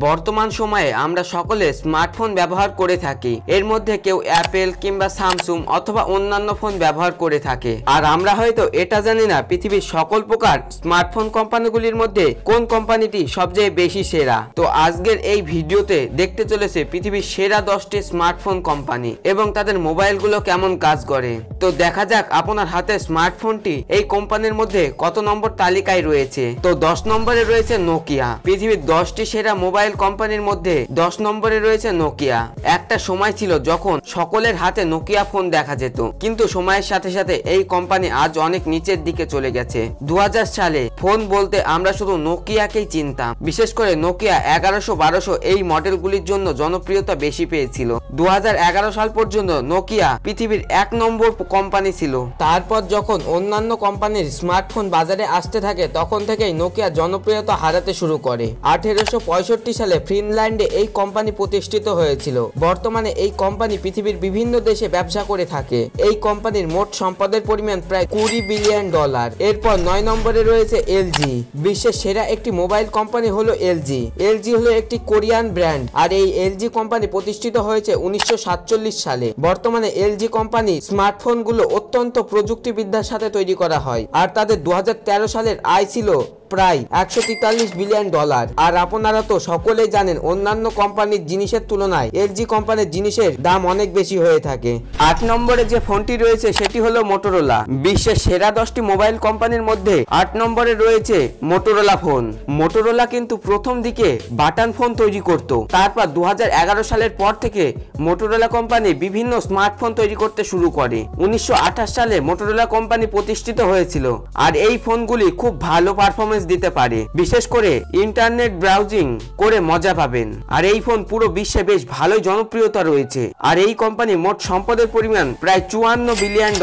বর্তমান সময়ে আমরা সকলে স্মার্টফোন ব্যবহার করে থাকি। এর মধ্যে কেউ অ্যাপেল কিংবা স্যামসুং অথবা অন্যান্য ফোন ব্যবহার করে থাকে। আর আমরা হয়তো এটা জানি না পৃথিবীর সকল প্রকার স্মার্টফোন কোম্পানিগুলির মধ্যে কোন কোম্পানিটি সবচেয়ে বেশি সেরা। তো আজকের এই ভিডিওতে দেখতে চলেছে পৃথিবীর সেরা 10টি স্মার্টফোন কোম্পানি এবং তাদের মোবাইলগুলো কেমন কাজ করে। তো দেখা যাক আপনার হাতে স্মার্টফোনটি এই কোম্পানির মধ্যে কত নম্বর তালিকায় রয়েছে। তো 10 নম্বরে রয়েছে নোকিয়া। পৃথিবীর 10টি সেরা মোবাইল কোম্পানির মধ্যে 10 নম্বরে রয়েছে নোকিয়া। একটা সময় ছিল যখন সকলের হাতে নোকিয়া ফোন দেখা যেত, কিন্তু সময়ের সাথে সাথে এই কোম্পানি আজ অনেক নিচের দিকে চলে গেছে। 2000 সালে ফোন বলতে আমরা শুধু নোকিয়াকেই চিনতাম। বিশেষ করে নোকিয়া 1100-1200 এই মডেলগুলির জন্য জনপ্রিয়তা বেশি পেয়েছিল। 2011 সাল পর্যন্ত নোকিয়া পৃথিবীর 1 নম্বর কোম্পানি ছিল। তারপর যখন অন্যান্য কোম্পানির স্মার্টফোন বাজারে আসতে থাকে তখন থেকেই নোকিয়া জনপ্রিয়তা হারাতে শুরু করে। 1865 সালে ফিনল্যান্ডে এই কোম্পানি প্রতিষ্ঠিত হয়েছিল। বর্তমানে এই কোম্পানি পৃথিবীর বিভিন্ন দেশে ব্যবসা করে থাকে। এই কোম্পানির মোট সম্পদের পরিমাণ প্রায় $20 বিলিয়ন। এরপর 9 নম্বরে রয়েছে এলজি। বিশ্বের সেরা একটি মোবাইল কোম্পানি হলো এলজি। এলজি হলো একটি কোরিয়ান ব্র্যান্ড, আর এই এলজি কোম্পানি প্রতিষ্ঠিত হয়েছে 1947 সালে। বর্তমানে এলজি কোম্পানি স্মার্টফোনগুলো অত্যন্ত প্রযুক্তিবিদ্যার সাথে তৈরি করা হয়, আর তাদের 2013 সালের আয় ছিল প্রায় $143 বিলিয়ন। আর আপনারা তো সকলেই জানেন অন্যান্য কোম্পানির জিনিসের তুলনায় এলজি কোম্পানির জিনিসের দাম অনেক বেশি হয়ে থাকে। 8 নম্বরে যে ফোনটি রয়েছে সেটি হলো মোটরোলা। বিশ্বের সেরা 10টি মোবাইল কোম্পানির মধ্যে 8 নম্বরে রয়েছে মোটরোলা ফোন। মোটরোলা কিন্তু প্রথম দিকে বাটন ফোন তৈরি করত। তারপর 2011 সালের পর থেকে মোটরোলা কোম্পানি বিভিন্ন স্মার্টফোন তৈরি করতে শুরু করে। 1928 সালে মোটরোলা কোম্পানি প্রতিষ্ঠিত হয়েছিল, আর এই ফোনগুলি খুব ভালো পারফরমেন্স দিতে পারে। বিশেষ করে ইন্টারনেট ব্রাউজিং করে মজা পাবেন। আর এই ফোন পুরো বিশ্বে বেশ ভালোই জনপ্রিয়তা রয়েছে। আর এই কোম্পানি মোট সম্পদের পরিমাণ প্রায় $54 বিলিয়ন।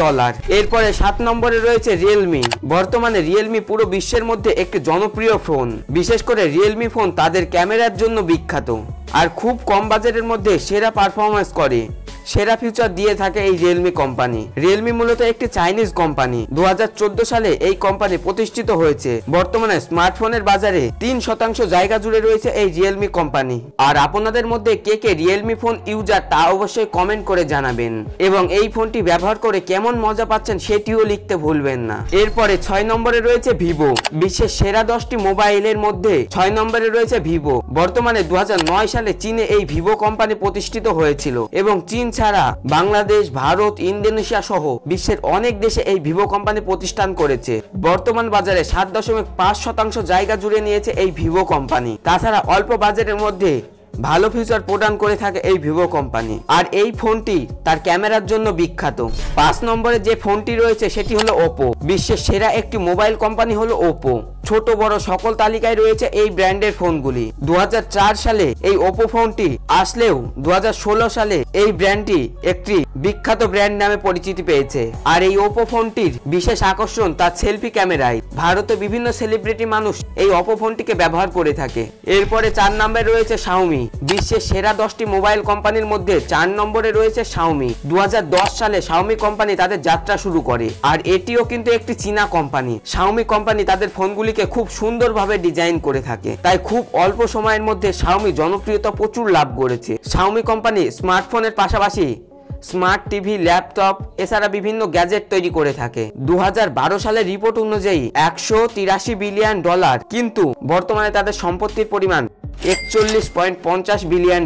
এরপরে 7 নম্বরে রয়েছে রিয়েলমি। বর্তমানে রিয়েলমি পুরো বিশ্বের মধ্যে একটি জনপ্রিয় ফোন। বিশেষ করে রিয়েলমি ফোন তাদের ক্যামেরার জন্য বিখ্যাত, আর খুব কম বাজেটের মধ্যে সেরা পারফরমেন্স করে, সেরা ফিউচার দিয়ে থাকে এই রিয়েলমি কোম্পানি। রিয়েলমি মূলত একটি চাইনিজ কোম্পানি। 2014 সালে এই কোম্পানি প্রতিষ্ঠিত হয়েছে। বর্তমানে স্মার্টফোনের বাজারে 3% জায়গা জুড়ে রয়েছে এই রিয়েলমি কোম্পানি। আর আপনাদের মধ্যে কে কে রিয়েলমি ফোন ইউজার তা অবশ্যই কমেন্ট করে জানাবেন, এবং এই ফোনটি ব্যবহার করে কেমন মজা পাচ্ছেন সেটিও লিখতে ভুলবেন না। এরপরে 6 নম্বরে রয়েছে ভিভো। বিশ্বের সেরা 10টি মোবাইলের মধ্যে 6 নম্বরে রয়েছে ভিভো। বর্তমানে 2009 সালে চীনে এই ভিভো কোম্পানি প্রতিষ্ঠিত হয়েছিল, এবং চীন ছাড়া বাংলাদেশ, ভারত, ইন্দোনেশিয়া সহ বিশ্বের অনেক দেশে এই ভিভো কোম্পানি প্রতিষ্ঠান করেছে। বর্তমান বাজারে 7.5% জায়গা জুড়ে নিয়েছে এই ভিভো কোম্পানি। তাছাড়া অল্প বাজেটের মধ্যে ভালো ফিচার প্রদান করে থাকে এই ভিভো কোম্পানি, আর এই ফোনটি তার ক্যামেরার জন্য বিখ্যাত। 5 নম্বরে যে ফোনটি রয়েছে সেটি হলো ওপো। বিশ্বের সেরা একটি মোবাইল কোম্পানি হলো ওপো। ছোট বড় সকল তালিকায় রয়েছে এই ব্র্যান্ডের ফোনগুলি। 2004 সালে এই ওপো ফোনটি আসলেও 2016 সালে এই ব্র্যান্ডটি একটি বিখ্যাত ব্র্যান্ড নামে পরিচিতি পেয়েছে। আর এই ওপো ফোনটির বিশেষ আকর্ষণ তার সেলফি ক্যামেরায়। ভারতে বিভিন্ন সেলিব্রিটি মানুষ এই ওপো ফোনটিকে ব্যবহার করে থাকে। এরপরে 4 নম্বরে রয়েছে শাওমি। বিশ্বের সেরা 10টি মোবাইল কোম্পানির মধ্যে 4 নম্বরে রয়েছে শাওমি। 2010 সালে শাওমি কোম্পানি তাদের যাত্রা শুরু করে, আর এটিও কিন্তু একটি চীনা কোম্পানি। শাওমি কোম্পানি তাদের ফোনগুলিকে খুব সুন্দরভাবে ডিজাইন করে থাকে, তাই খুব অল্প সময়ের মধ্যে শাওমি জনপ্রিয়তা প্রচুর লাভ করেছে। শাওমি কোম্পানি স্মার্টফোনের পাশাপাশি স্মার্ট টিভি, ল্যাপটপ এছাড়া বিভিন্ন গ্যাজেট তৈরি করে থাকে। 2012 সালের রিপোর্ট অনুযায়ী $183 বিলিয়ন, কিন্তু বর্তমানে তাদের সম্পত্তির পরিমাণ $41.50 বিলিয়ন।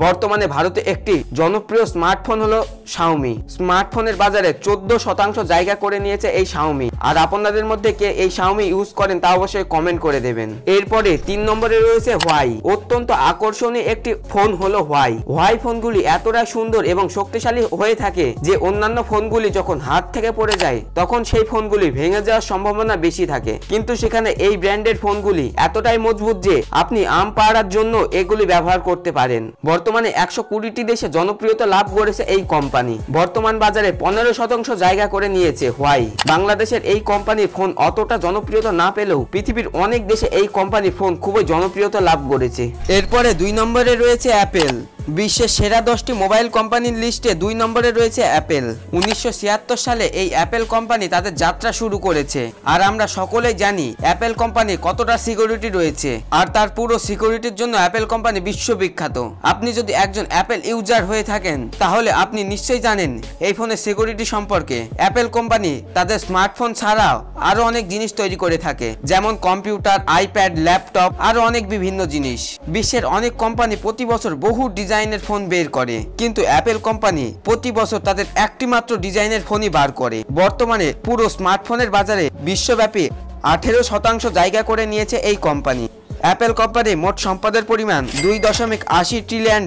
বর্তমানে ভারতে একটি জনপ্রিয় স্মার্টফোন হলো শাওমি। স্মার্টফোনের বাজারে 14% জায়গা করে নিয়েছে এই শাওমি। আর আপনাদের মধ্যে কে এই শাওমি ইউজ করেন তা অবশ্যই কমেন্ট করে দেবেন। এরপরে 3 নম্বরে রয়েছে হোয়াই। অত্যন্ত আকর্ষণীয় একটি ফোন হলো হোয়াই। হোয়াই ফোনগুলি এতটাই সুন্দর এবং শক্তিশালী হয়ে থাকে যে অন্যান্য ফোনগুলি যখন হাত থেকে পড়ে যায় তখন সেই ফোনগুলি ভেঙে যাওয়ার সম্ভাবনা বেশি থাকে, কিন্তু সেখানে এই ব্র্যান্ডের ফোনগুলি এতটাই মজবুত যে আপনি আম পাড়ার জন্য এগুলি ব্যবহার করতে পারেন। বর্তমানে 120টি দেশে জনপ্রিয়তা লাভ করেছে এই কোম্পানি। বর্তমান বাজারে 15% জায়গা করে নিয়েছে হোয়াই। বাংলাদেশের এই কোম্পানির ফোন অতটা জনপ্রিয়তা না পেলেও পৃথিবীর অনেক দেশে এই কোম্পানির ফোন খুবই জনপ্রিয়তা লাভ করেছে। এরপরে 2 নম্বরে রয়েছে অ্যাপেল। বিশ্বের সেরা 10টি মোবাইল কোম্পানির লিস্টে 2 নম্বরে রয়েছে অ্যাপেল। 1976 সালে এই অ্যাপেল কোম্পানি তাদের যাত্রা শুরু করেছে। আর আমরা সকলেই জানি অ্যাপেল কোম্পানির কতটা সিকিউরিটি রয়েছে, আর তার পুরো সিকিউরিটির জন্য অ্যাপেল কোম্পানি বিশ্ববিখ্যাত। আপনি যদি একজন অ্যাপেল ইউজার হয়ে থাকেন তাহলে আপনি নিশ্চয়ই জানেন এই ফোনের সিকিউরিটি সম্পর্কে। অ্যাপেল কোম্পানি তাদের স্মার্টফোন ছাড়াও আরো অনেক জিনিস তৈরি করে থাকে, যেমন কম্পিউটার, আইপ্যাড, ল্যাপটপ, আরো অনেক বিভিন্ন জিনিস। বিশ্বের অনেক কোম্পানি প্রতি বছর বহু ডিজাইনের ফোন বের করে, কিন্তু অ্যাপেল কোম্পানি প্রতি বছর তাদের একটি মাত্র ডিজাইনের ফোনই বার করে। বর্তমানে পুরো স্মার্টফোনের বাজারে বিশ্বব্যাপী 18% জায়গা করে নিয়েছে এই কোম্পানি। অ্যাপেল কোম্পানির মোট সম্পদের পরিমাণ $2.80 ট্রিলিয়ন।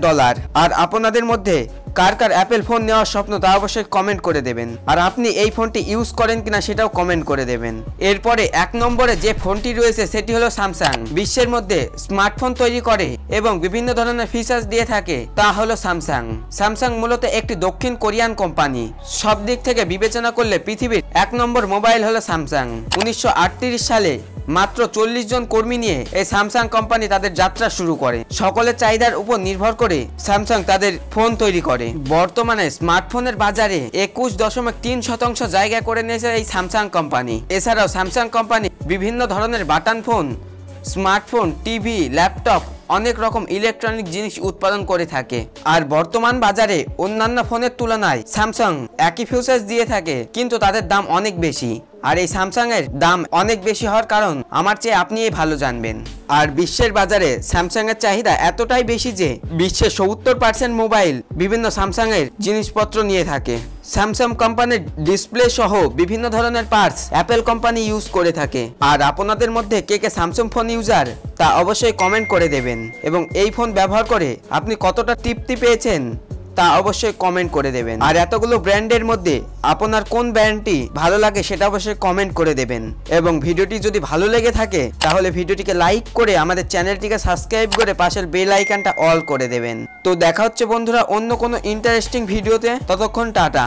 আর আপনাদের মধ্যে কার কার অ্যাপেল ফোন নেওয়ার স্বপ্ন তা অবশ্যই কমেন্ট করে দেবেন, আর আপনি এই ফোনটি ইউজ করেন কিনা সেটাও কমেন্ট করে দেবেন। এরপরে 1 নম্বরে যে ফোনটি রয়েছে সেটি হলো স্যামসাং। বিশ্বের মধ্যে স্মার্টফোন তৈরি করে এবং বিভিন্ন ধরনের ফিচার্স দিয়ে থাকে তা হলো স্যামসাং। স্যামসাং মূলত একটি দক্ষিণ কোরিয়ান কোম্পানি। সব দিক থেকে বিবেচনা করলে পৃথিবীর 1 নম্বর মোবাইল হলো স্যামসাং। 1938 সালে মাত্র 40 জন কর্মী নিয়ে এই স্যামসাং কোম্পানি তাদের যাত্রা শুরু করে। সকলের চাহিদার উপর নির্ভর করে স্যামসাং তাদের ফোন তৈরি করে। বর্তমানে স্মার্টফোনের বাজারে 21.3% জায়গা করে নিয়েছে এই স্যামসাং কোম্পানি। এছাড়াও স্যামসাং কোম্পানি বিভিন্ন ধরনের button phone, smartphone, TV, laptop, অনেক রকম ইলেকট্রনিক জিনিস উৎপাদন করে থাকে। আর বর্তমান বাজারে অন্যান্য ফোনের তুলনায় স্যামসাং একই ফিচার্স দিয়ে থাকে, কিন্তু তাদের দাম অনেক বেশি। আর এই স্যামসাং এর দাম অনেক বেশি হওয়ার কারণ আমার চেয়ে আপনি ভালো জানবেন। আর বিশ্বের বাজারে স্যামসাং এর চাহিদা এতটাই বেশি যে বিশ্বের 70% মোবাইল বিভিন্ন স্যামসাং এর জিনিসপত্র নিয়ে থাকে। স্যামসাং কোম্পানির ডিসপ্লে সহ বিভিন্ন ধরনের পার্টস অ্যাপেল কোম্পানি ইউজ করে থাকে। আর আপনাদের মধ্যে কে কে স্যামসাং ফোন ইউজার তা অবশ্যই কমেন্ট করে দেবেন, এবং এই ফোন ব্যবহার করে আপনি কতটা তৃপ্তি পেয়েছেন তা অবশ্যই কমেন্ট করে দেবেন। আর এতগুলো ব্র্যান্ডের মধ্যে আপনার কোন ব্র্যান্ডটি ভালো লাগে সেটা অবশ্যই কমেন্ট করে দেবেন। এবং ভিডিওটি যদি ভালো লেগে থাকে তাহলে ভিডিওটিকে লাইক করে আমাদের চ্যানেলটিকে সাবস্ক্রাইব করে পাশের বেল আইকনটা অল করে দেবেন। তো দেখা হচ্ছে বন্ধুরা অন্য কোনো ইন্টারেস্টিং ভিডিওতে। ততক্ষণ টাটা।